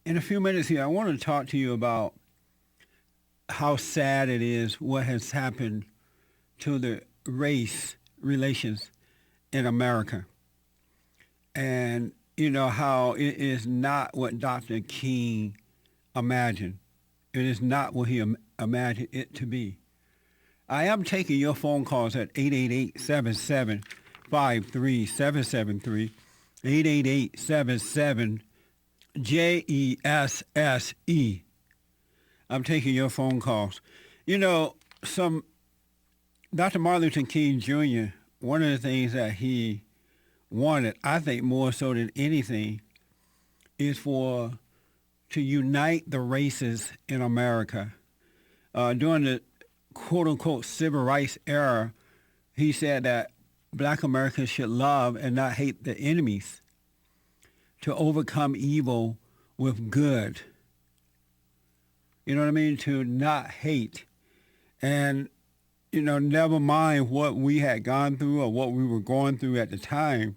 In a few minutes here, I want to talk to you about how sad it is what has happened to the race relations in America. And, how it is not what Dr. King imagined. It is not what he imagined it to be. I am taking your phone calls at 888-77-53773, 888-77-JESSE. I'm taking your phone calls. Some Dr. Martin Luther King Jr., one of the things that he wanted, I think more so than anything, is to unite the races in America. During the quote-unquote civil rights era, he said that black Americans should love and not hate their enemies, to overcome evil with good. You know what I mean? To not hate. And, never mind what we had gone through or what we were going through at the time,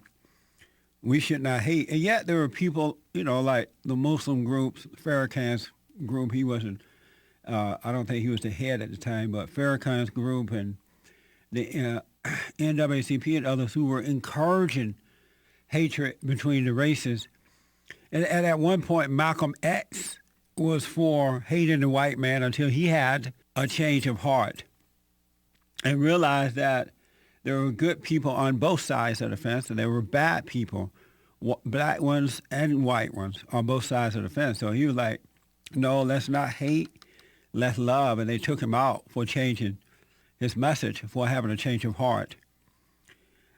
we should not hate. And yet there were people, like the Muslim groups, Farrakhan's group, he wasn't, I don't think he was the head at the time, but Farrakhan's group and the NAACP and others who were encouraging hatred between the races. And at one point, Malcolm X was for hating the white man until he had a change of heart and realized that there were good people on both sides of the fence and there were bad people, black ones and white ones on both sides of the fence. So he was like, no, let's not hate, let's love. And they took him out for changing his message, for having a change of heart.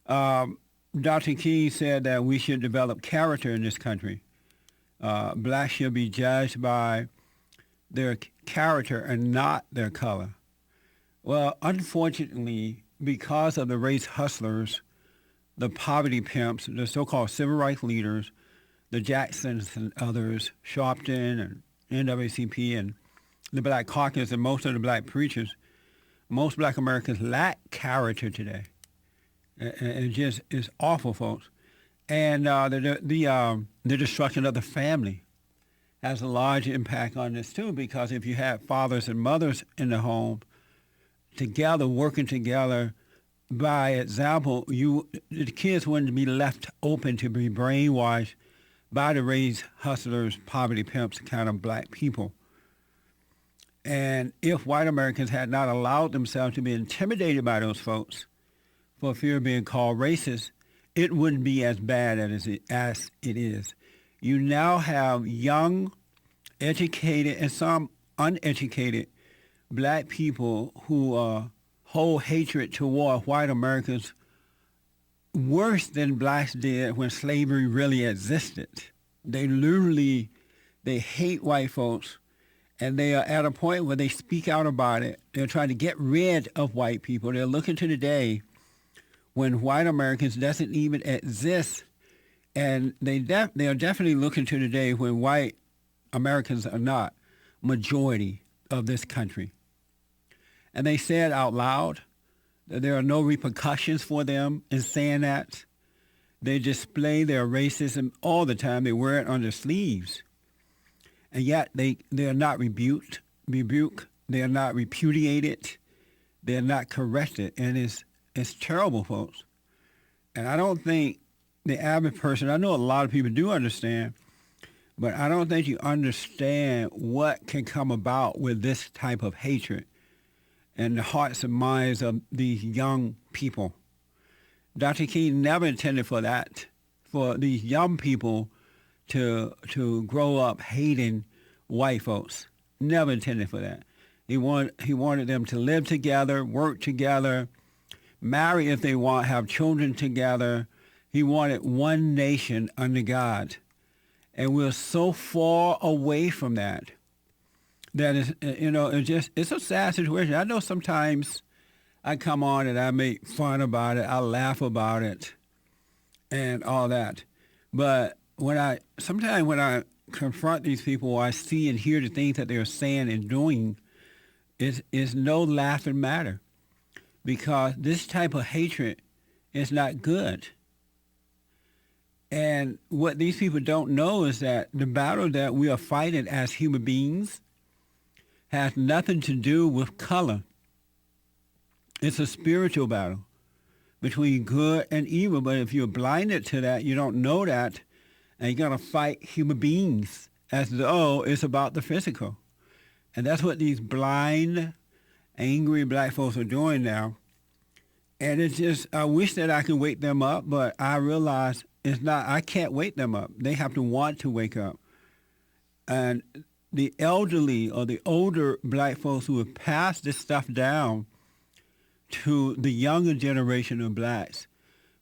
Dr. King said that we should develop character in this country. Blacks should be judged by their character and not their color. Well, unfortunately, because of the race hustlers, the poverty pimps, the so-called civil rights leaders, the Jacksons and others, Sharpton and NAACP and the Black Caucus and most of the black preachers, most black Americans lack character today. It just is awful, folks. And the destruction of the family has a large impact on this too, because if you have fathers and mothers in the home together, working together, by example, the kids wouldn't be left open to be brainwashed by the race hustlers, poverty pimps, kind of black people. And if white Americans had not allowed themselves to be intimidated by those folks for fear of being called racist, it wouldn't be as bad as it is. You now have young, educated, and some uneducated black people who hold hatred toward white Americans worse than blacks did when slavery really existed. They hate white folks, and they are at a point where they speak out about it. They're trying to get rid of white people. They're looking to the day when white Americans doesn't even exist, and they are definitely looking to the day when white Americans are not majority of this country. And they said out loud that there are no repercussions for them in saying that. They display their racism all the time. They wear it on their sleeves. And yet they are not rebuked. They are not repudiated. They are not corrected. And it's terrible, folks. And I don't think the average person, I know a lot of people do understand, but I don't think you understand what can come about with this type of hatred and the hearts and minds of these young people. Dr. King never intended for that, for these young people to grow up hating white folks. Never intended for that. He wanted them to live together, work together, marry if they want, have children together. He wanted one nation under God. And we're so far away from that. That is, it's a sad situation. I know sometimes I come on and I make fun about it, I laugh about it, and all that. But sometimes when I confront these people, I see and hear the things that they're saying and doing, is no laughing matter, because this type of hatred is not good. And what these people don't know is that the battle that we are fighting as human beings has nothing to do with color. It's a spiritual battle between good and evil. But if you're blinded to that, you don't know that, and you're going to fight human beings as though it's about the physical. And that's what these blind, angry black folks are doing now. And it's just, I wish that I could wake them up, but I realize it's not, I can't wake them up. They have to want to wake up. And the elderly or the older black folks who have passed this stuff down to the younger generation of blacks,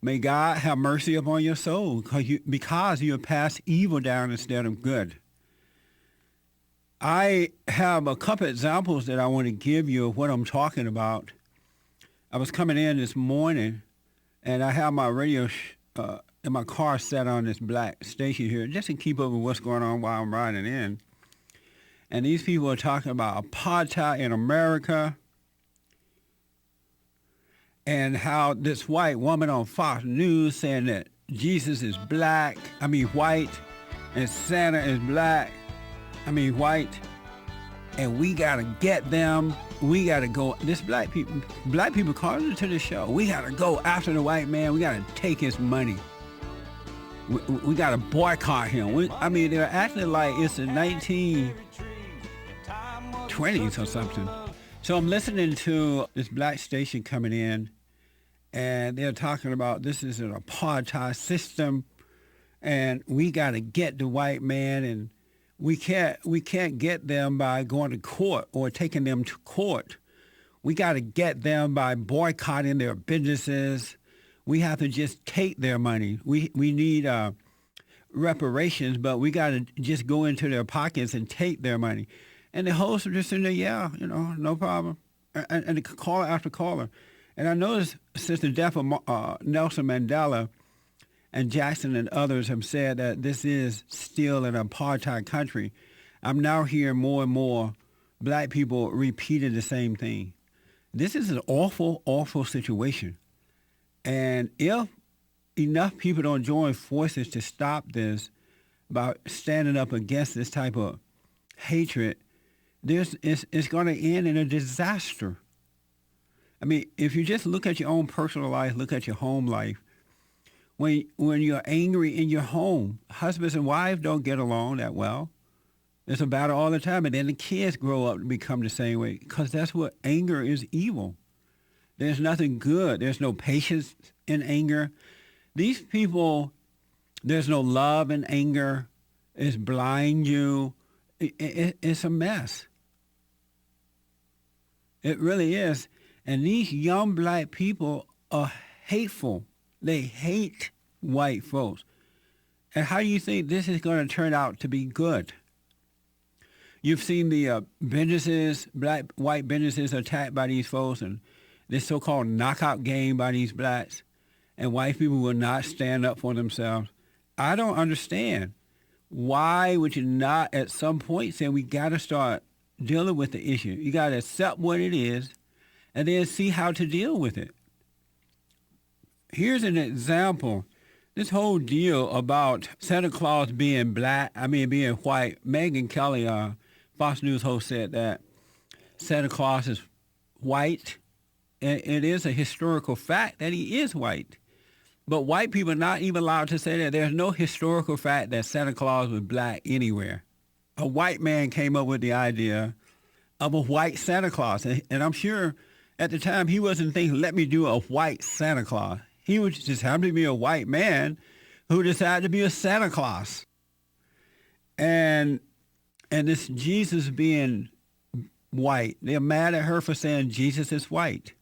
may God have mercy upon your soul because you have passed evil down instead of good. I have a couple examples that I want to give you of what I'm talking about. I was coming in this morning, and I have my radio in my car set on this black station here just to keep up with what's going on while I'm riding in. And these people are talking about apartheid in America and how this white woman on Fox News saying that Jesus is white, and Santa is white, and we got to get them. We got to go. Black people calling to the show. We got to go after the white man. We got to take his money. We got to boycott him. They're acting like it's the 1920s or something. So I'm listening to this black station coming in, and they're talking about this is an apartheid system, and we got to get the white man, and we can't get them by going to court or taking them to court. We got to get them by boycotting their businesses. We have to just take their money. We need reparations, but we got to just go into their pockets and take their money. And the host was just in there, no problem. And caller after caller. And I noticed since the death of Nelson Mandela, and Jackson and others have said that this is still an apartheid country, I'm now hearing more and more black people repeating the same thing. This is an awful, awful situation. And if enough people don't join forces to stop this by standing up against this type of hatred, it's going to end in a disaster. If you just look at your own personal life, look at your home life, when you're angry in your home, husbands and wives don't get along that well. There's a battle all the time, and then the kids grow up to become the same way because that's what anger is evil. There's nothing good. There's no patience in anger. These people, there's no love in anger. It's blind you. It's a mess. It really is. And these young black people are hateful. They hate white folks. And how do you think this is going to turn out to be good? You've seen the white businesses attacked by these folks, and this so-called knockout game by these blacks, and white people will not stand up for themselves. I don't understand. Why would you not at some point say we got to start dealing with the issue? You got to accept what it is and then see how to deal with it. Here's an example. This whole deal about Santa Claus being being white. Megyn Kelly, Fox News host, said that Santa Claus is white. And it is a historical fact that he is white. But white people are not even allowed to say that. There's no historical fact that Santa Claus was black anywhere. A white man came up with the idea of a white Santa Claus. And I'm sure at the time he wasn't thinking, let me do a white Santa Claus. He would just happen to be a white man who decided to be a Santa Claus. And this Jesus being white, they're mad at her for saying Jesus is white.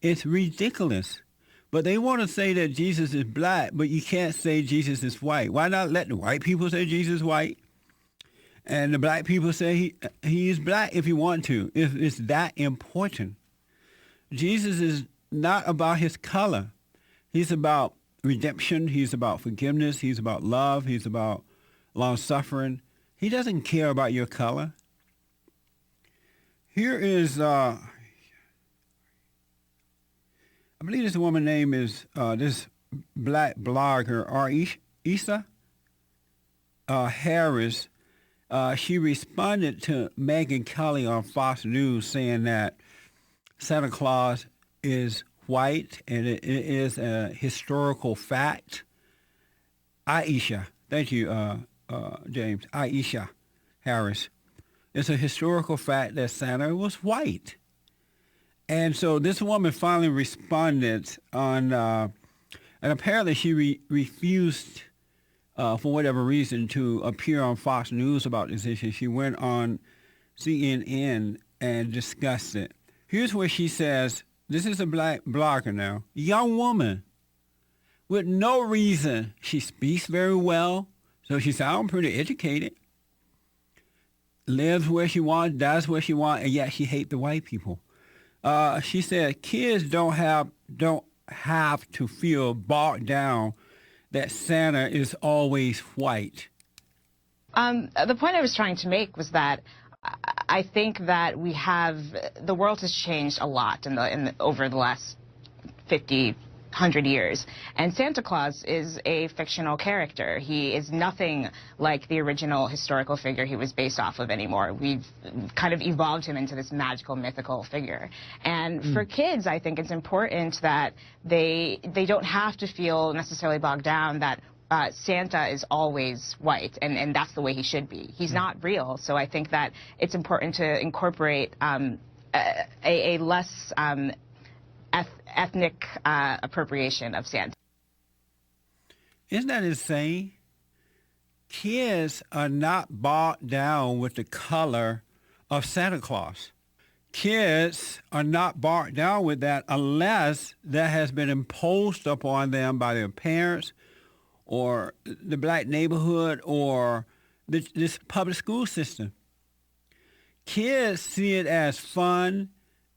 It's ridiculous. But they want to say that Jesus is black, but you can't say Jesus is white. Why not let the white people say Jesus is white? And the black people say he is black if you want to. If it's that important. Jesus is not about his color. He's about redemption. He's about forgiveness. He's about love. He's about long-suffering. He doesn't care about your color. Here is, I believe this woman's name is, this black blogger Isa Harris, she responded to Megyn Kelly on Fox News saying that Santa Claus is white and it is a historical fact. Aisha, thank you, James. Aisha Harris. It's a historical fact that Santa was white. And so this woman finally responded on, and apparently she refused, for whatever reason, to appear on Fox News about this issue. She went on CNN and discussed it. Here's where she says, this is a black blogger now, young woman with no reason. She speaks very well, so she sounds pretty educated. Lives where she wants, does what she wants, and yet she hates the white people. She said kids don't have to feel bogged down that Santa is always white. The point I was trying to make was that I think that the world has changed a lot over the last 50, 100 years. And Santa Claus is a fictional character. He is nothing like the original historical figure he was based off of anymore. We've kind of evolved him into this magical, mythical figure. And for kids, I think it's important that they don't have to feel necessarily bogged down that Santa is always white, and that's the way he should be. He's not real, so I think that it's important to incorporate a less ethnic appropriation of Santa. Isn't that insane? Kids are not bogged down with the color of Santa Claus. Kids are not bogged down with that unless that has been imposed upon them by their parents or the black neighborhood or this public school system. Kids see it as fun.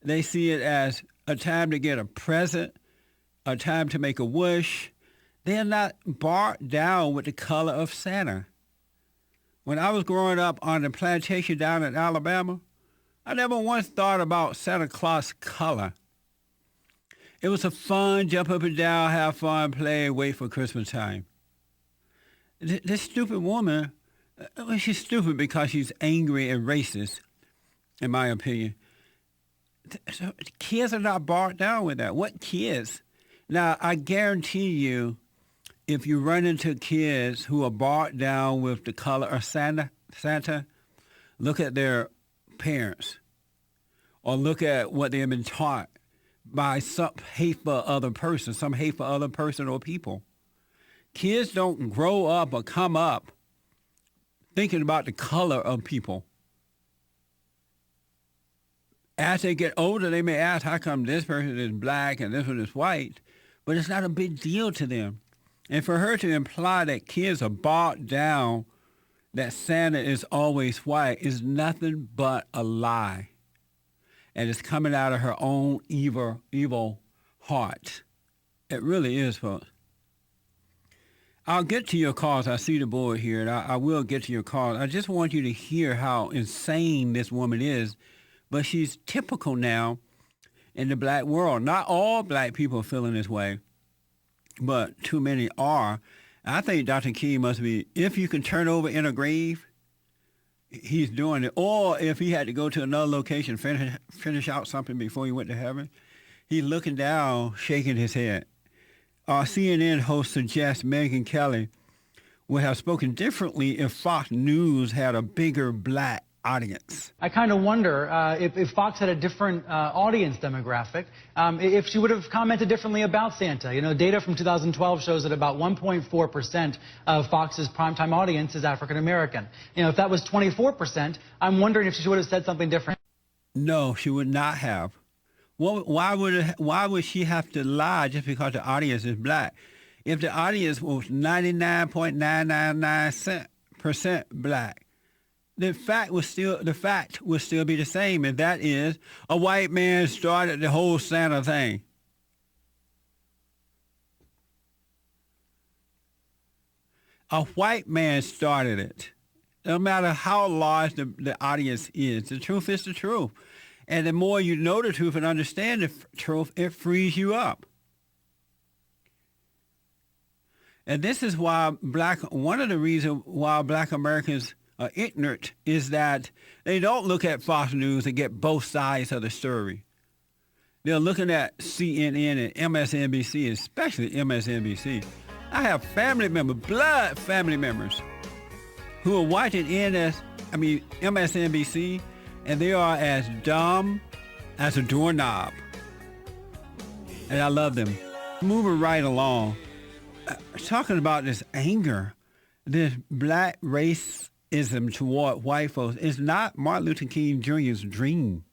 They see it as a time to get a present, a time to make a wish. They're not bogged down with the color of Santa. When I was growing up on the plantation down in Alabama, I never once thought about Santa Claus' color. It was a fun, jump up and down, have fun, play, wait for Christmas time. This stupid woman, she's stupid because she's angry and racist, in my opinion. So kids are not bogged down with that. What kids? Now, I guarantee you, if you run into kids who are bogged down with the color of Santa, look at their parents or look at what they've been taught by some hateful other person or people. Kids don't grow up or come up thinking about the color of people. As they get older, they may ask, how come this person is black and this one is white? But it's not a big deal to them. And for her to imply that kids are bogged down, that Santa is always white, is nothing but a lie. And it's coming out of her own evil heart. It really is, folks. I'll get to your calls. I see the board here, and I will get to your calls. I just want you to hear how insane this woman is. But she's typical now in the black world. Not all black people are feeling this way, but too many are. I think Dr. King must be, if you can turn over in a grave, he's doing it. Or if he had to go to another location, finish out something before he went to heaven, he's looking down, shaking his head. Our CNN host suggests Megyn Kelly would have spoken differently if Fox News had a bigger black audience. I kind of wonder if Fox had a different audience demographic, if she would have commented differently about Santa. You know, data from 2012 shows that about 1.4% of Fox's primetime audience is African American. You know, if that was 24%, I'm wondering if she would have said something different. No, she would not have. Well, why would she have to lie just because the audience is black? If the audience was 99.999% black, the fact would still be the same, and that is a white man started the whole Santa thing. A white man started it. No matter how large the audience is, the truth is the truth. And the more you know the truth and understand the truth, it frees you up. And this is why one of the reasons why black Americans are ignorant is that they don't look at Fox News and get both sides of the story. They're looking at CNN and MSNBC, especially MSNBC. I have blood family members, who are watching MSNBC, and they are as dumb as a doorknob. And I love them. Moving right along, talking about this anger, this black racism toward white folks is not Martin Luther King Jr.'s dream.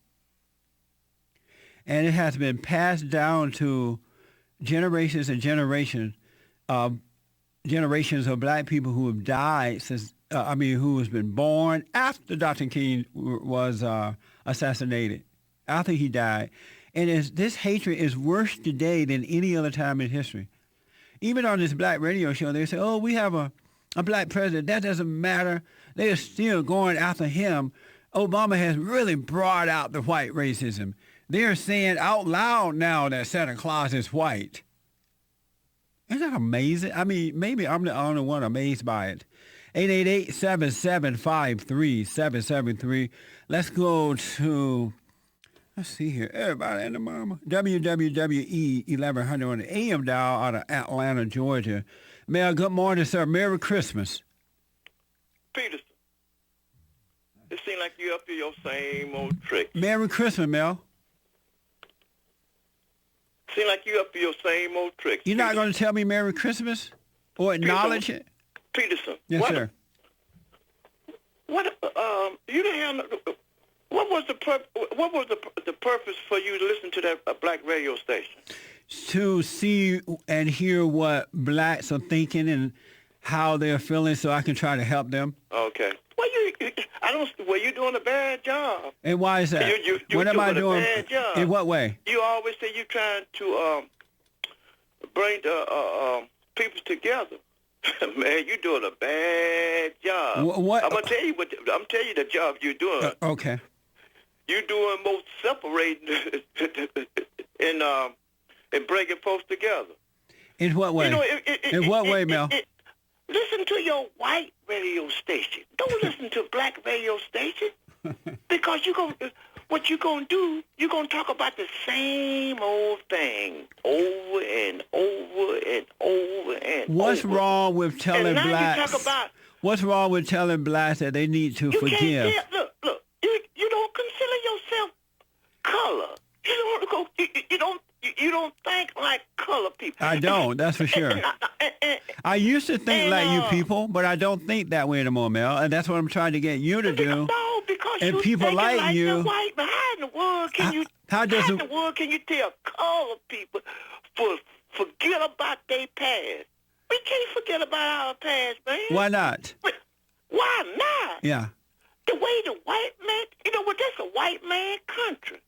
And it has been passed down to generations and generations of black people who have died since, who has been born after Dr. King was assassinated, after he died. And this hatred is worse today than any other time in history. Even on this black radio show, they say, oh, we have a black president. That doesn't matter. They are still going after him. Obama has really brought out the white racism. They're saying out loud now that Santa Claus is white. Isn't that amazing? I mean, maybe I'm the only one amazed by it. 888-775-3773. Let's go to, let's see here. Everybody in the mama. WWWE 1100 on the AM dial out of Atlanta, Georgia. Mel, good morning, sir. Merry Christmas. Peterson, it seems like you up to your same old tricks. Merry Christmas, Mel. Seem like you up to your same old tricks. You're not going to tell me Merry Christmas or acknowledge it? Peterson. Yes, sir. What you didn't have? What was the purpose for you to listen to that black radio station? To see and hear what blacks are thinking and how they're feeling, so I can try to help them. Okay. Well, you're doing a bad job. And why is that? What am I doing? A bad job. In what way? You always say you're trying to bring the people together. Man, you're doing a bad job. What? I'm gonna tell you the job you're doing. Okay. You're doing most separating and bringing folks together. In what way? In what way, Mel? Listen to your white radio station. Don't listen to black radio station, because what you're gonna do, you're gonna talk about the same old thing over and over and over and What's over. wrong with telling blacks? You talk about, what's wrong with telling blacks that they need to forgive? Look. You don't consider yourself color. You don't think like color people. I don't. That's for sure. I used to think like you people, but I don't think that way anymore, Mel. And that's what I'm trying to get you to do. No, because and people like you. The white, but how in the world can you tell color people forget about their past? We can't forget about our past, man. Why not? Why not? Yeah. The way the white man, that's a white man country.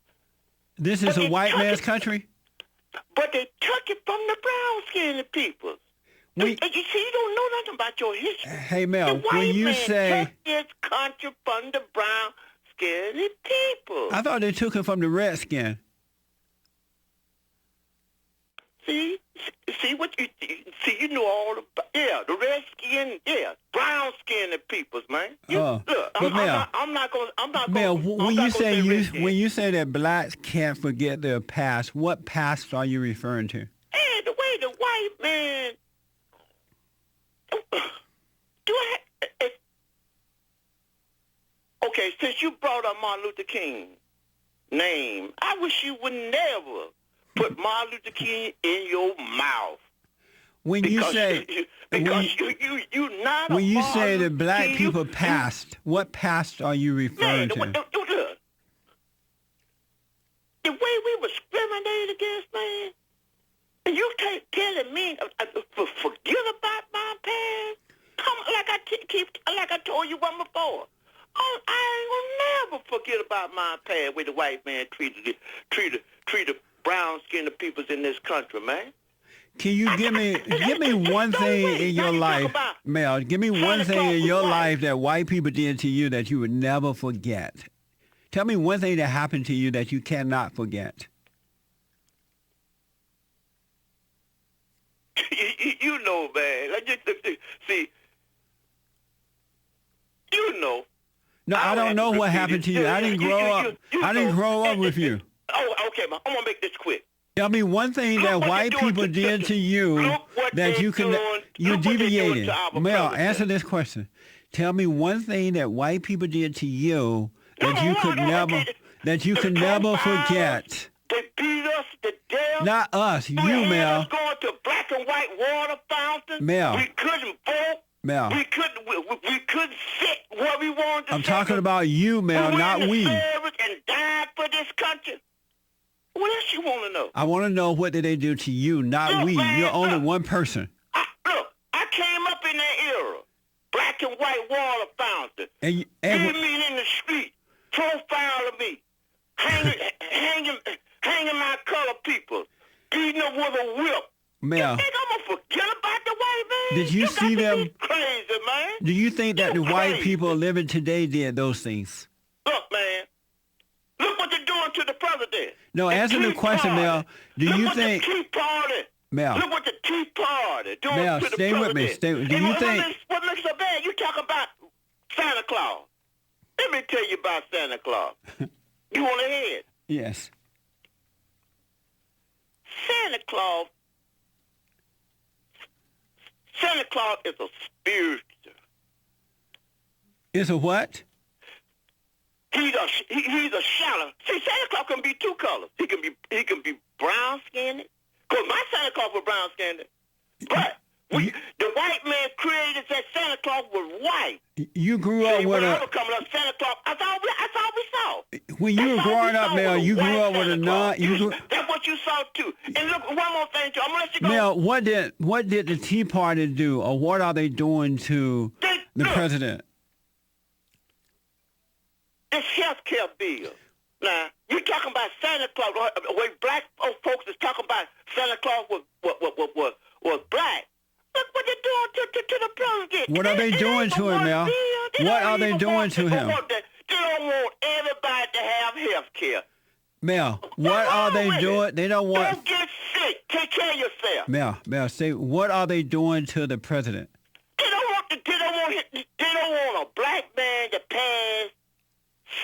This is a white man's country? But they took it from the brown-skinned people. You see, you don't know nothing about your history. Hey, Mel, the white when you man say... took his country from the brown-skinned people. I thought they took it from the redskin. See, you know all about, the redskin, brown-skinned peoples, man. Look, I'm not going. Mel, when you say that blacks can't forget their past, what past are you referring to? Hey, the way the white man okay, since you brought up Martin Luther King name, I wish you would never put Martin Luther King in your mouth. When you say that black people passed, what past are you referring to? The way we were discriminated against, man. And you telling me forget about my past? Like I told you one before. I ain't gonna never forget about my past, where the white man treated brown-skinned peoples in this country, man. Can you give me one thing in your life, Mel? Give me one thing in your life that white people did to you that you would never forget. Tell me one thing that happened to you that you cannot forget. You know, man. See, you know. No, I don't know what happened to you. I didn't grow up. I didn't grow up with you. Oh, okay, man. I'm gonna make this quick. Tell me one thing that white people did to you that you deviated. Mel, answer this question. Tell me one thing that white people did to you that you could never forget. They beat us to death. Not us, you, Mel. Us going to black and white water fountains. Mel. We couldn't vote. Mel. We couldn't sit where we wanted to. I'm talking about you, Mel, not we. And died for this country. What else you want to know? I want to know what did they do to you, not we. Man, you're only one person. I came up in that era. Black and white water fountain. And me in the street. Profile of me. Hanging my color people. Beating them with a whip. Mel. You think I'm going to forget about the white man? Did you see them? Crazy, man. Do you think that the white people living today did those things? Look, man. Look what they're doing to the president. No, answer the question, Mel. Do you think... Look what the Tea Party... Mel. Look what the Tea Party doing Mel, to the stay president. with me. Stay with me. Do you think... What makes so bad? You talk about Santa Claus. Let me tell you about Santa Claus. You want to hear it? Yes. Santa Claus is a spiritual. Is a what? He's a shadow. See, Santa Claus can be two colors. He can be brown skinned. Cause my Santa Claus was brown skinned, but the white man created that Santa Claus was white. You grew up with I was coming up, Santa Claus. That's all we saw. When you were growing up, Mel, you grew up with a non. That's what you saw too. And look, one more thing too. I'm gonna let you go. Mel, what did the Tea Party do, or what are they doing to the president? This health care bill. Now, you're talking about Santa Claus. When black folks is talking about Santa Claus was black. Look what they're doing to the president. What are they doing to him, Mel? What are they doing to him? They don't want everybody to have health care. Mel, what are they doing? They don't want... Don't get sick. Take care of yourself. Mel, say, what are they doing to the president? They don't want a black man to pass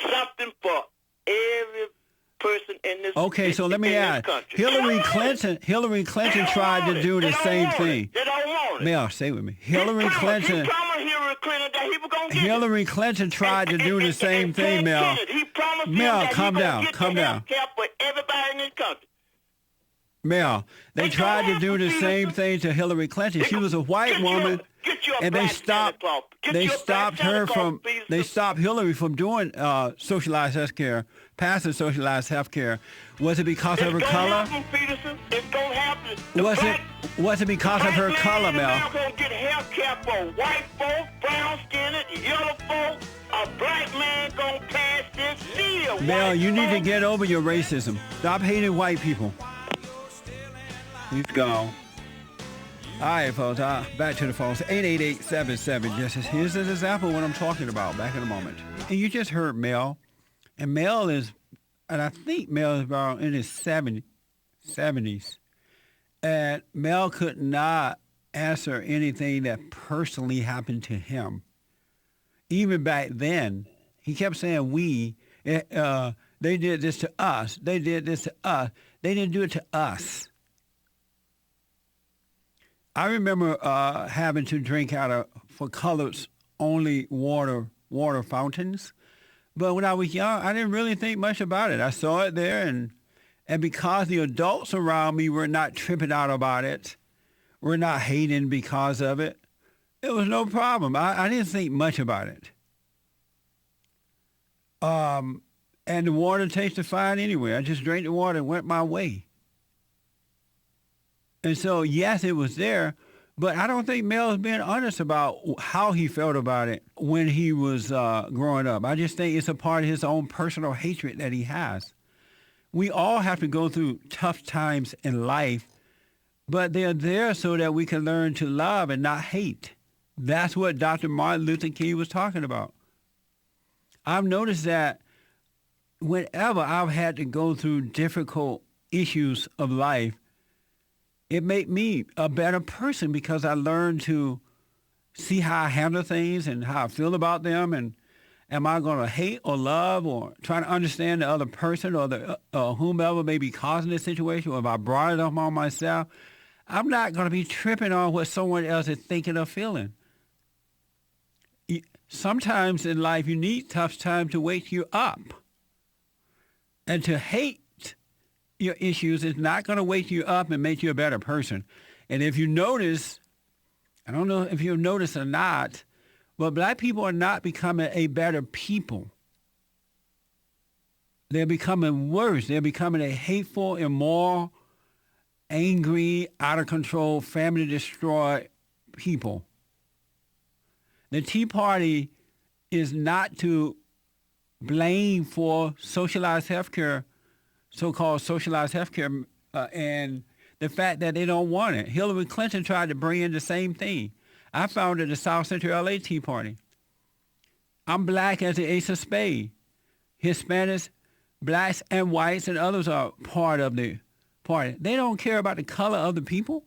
something for every person in this. Okay, so let me ask. Hillary Clinton tried to do the same thing. They don't want it. Mel, stay with me. Hillary Clinton tried to do the same thing, Mel. Mel, calm down. For everybody in this country. Mel, they tried to do the same thing to Hillary Clinton. She was a white woman, and they stopped Hillary from doing socialized health care, passing socialized health care. Was it because of her color? Was it because of her color, Mel? Black man gonna get health care for white folks, brown skinned, yellow folks. A black man gonna pass this bill. Mel, you need to get over your racism. Stop hating white people. He's gone. All right, folks. Back to the phones. 888-77 Justice. Here's an example of what I'm talking about. Back in a moment. And you just heard Mel. And Mel is, and I think Mel is about in his 70s. And Mel could not answer anything that personally happened to him. Even back then, he kept saying we. They did this to us. They did this to us. They didn't do it to us. I remember having to drink out of, for colors, only water fountains. But when I was young, I didn't really think much about it. I saw it there, and because the adults around me were not tripping out about it, were not hating because of it, it was no problem. I didn't think much about it. And the water tasted fine anyway. I just drank the water and went my way. And so, yes, it was there, but I don't think Mel is being honest about how he felt about it when he was growing up. I just think it's a part of his own personal hatred that he has. We all have to go through tough times in life, but they're there so that we can learn to love and not hate. That's what Dr. Martin Luther King was talking about. I've noticed that whenever I've had to go through difficult issues of life, it made me a better person because I learned to see how I handle things and how I feel about them. And am I going to hate or love or try to understand the other person or the whomever may be causing this situation? Or if I brought it up on myself, I'm not going to be tripping on what someone else is thinking or feeling. Sometimes in life, you need tough times to wake you up. And to hate your issues is not going to wake you up and make you a better person. And if you notice, I don't know if you've noticed or not, but black people are not becoming a better people. They're becoming worse. They're becoming a hateful, immoral, angry, out of control, family destroyed people. The Tea Party is not to blame for socialized healthcare, so-called socialized healthcare, and the fact that they don't want it. Hillary Clinton tried to bring in the same thing. I founded the South Central LA Tea Party. I'm black as the ace of spades. Hispanics, blacks, and whites and others are part of the party. They don't care about the color of the people.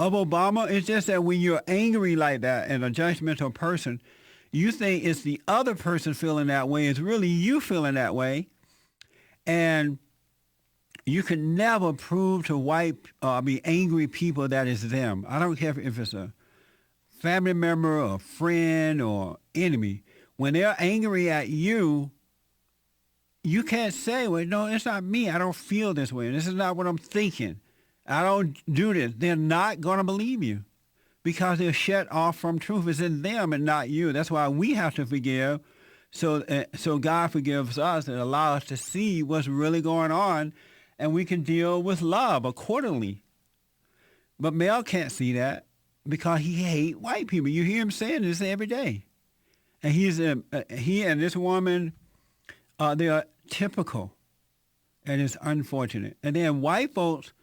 Of Obama, it's just that when you're angry like that and a judgmental person, you think it's the other person feeling that way. It's really you feeling that way. And you can never prove to white be angry people that it's them. I don't care if it's a family member or friend or enemy. When they're angry at you, you can't say, well, no, it's not me. I don't feel this way. This is not what I'm thinking. I don't do this. They're not going to believe you because they're shut off from truth. It's in them and not you. That's why we have to forgive so God forgives us and allow us to see what's really going on and we can deal with love accordingly. But Mel can't see that because he hates white people. You hear him saying this every day. And he and this woman, they are typical, and it's unfortunate. And then white folks,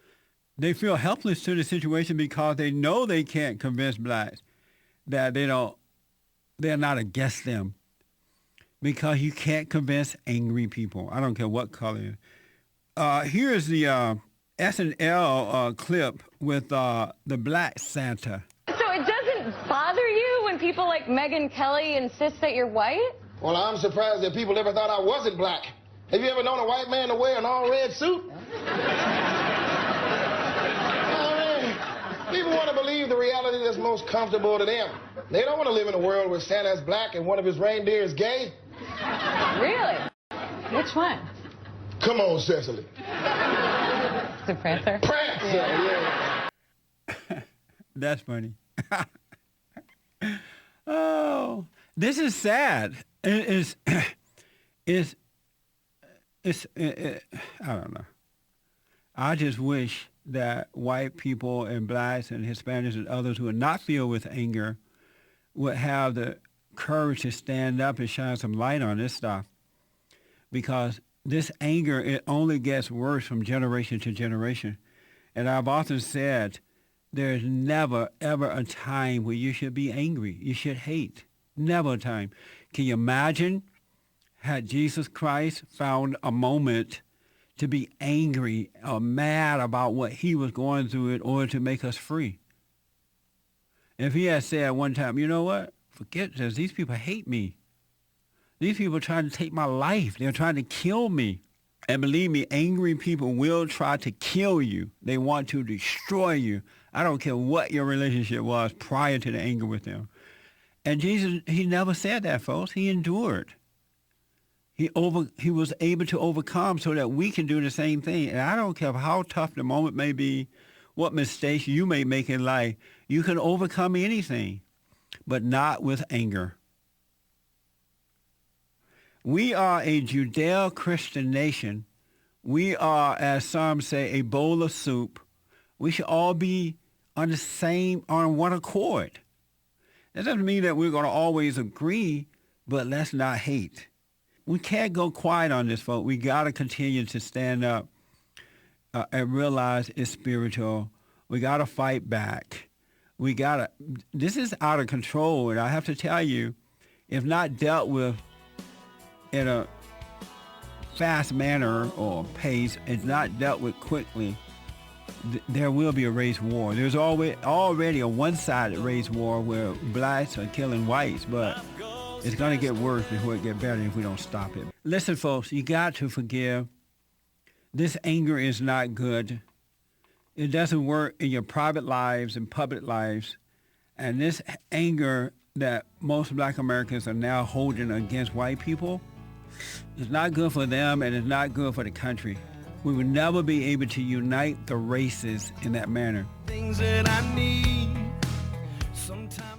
they feel helpless to the situation because they know they can't convince blacks that they're not against them because you can't convince angry people. I don't care what color. Here's the SNL clip with the black Santa. So it doesn't bother you when people like Megyn Kelly insist that you're white? Well, I'm surprised that people ever thought I wasn't black. Have you ever known a white man to wear an all-red suit? People want to believe the reality that's most comfortable to them. They don't want to live in a world where Santa's black and one of his reindeer is gay. Really? Which one? Come on, Cecily. The Prancer? Prancer, yeah. That's funny. Oh, this is sad. It's I don't know. I just wish that white people and blacks and Hispanics and others who are not filled with anger would have the courage to stand up and shine some light on this stuff. Because this anger, it only gets worse from generation to generation. And I've often said, there's never, ever a time where you should be angry. You should hate. Never a time. Can you imagine had Jesus Christ found a moment to be angry or mad about what he was going through in order to make us free? If he had said one time, you know what? Forget this. These people hate me. These people are trying to take my life. They're trying to kill me. And believe me, angry people will try to kill you. They want to destroy you. I don't care what your relationship was prior to the anger with them. And Jesus, he never said that, folks. He endured. He was able to overcome so that we can do the same thing. And I don't care how tough the moment may be, what mistakes you may make in life. You can overcome anything, but not with anger. We are a Judeo-Christian nation. We are, as some say, a bowl of soup. We should all be on one accord. That doesn't mean that we're going to always agree, but let's not hate. We can't go quiet on this, folks. We got to continue to stand up and realize it's spiritual. We got to fight back. This is out of control, and I have to tell you, if not dealt with in a fast manner or pace, it's not dealt with quickly, there will be a race war. There's already a one-sided race war where blacks are killing whites, but it's going to get worse before it gets better if we don't stop it. Listen, folks, you got to forgive. This anger is not good. It doesn't work in your private lives and public lives. And this anger that most black Americans are now holding against white people is not good for them, and it's not good for the country. We will never be able to unite the races in that manner. Things that I need sometimes.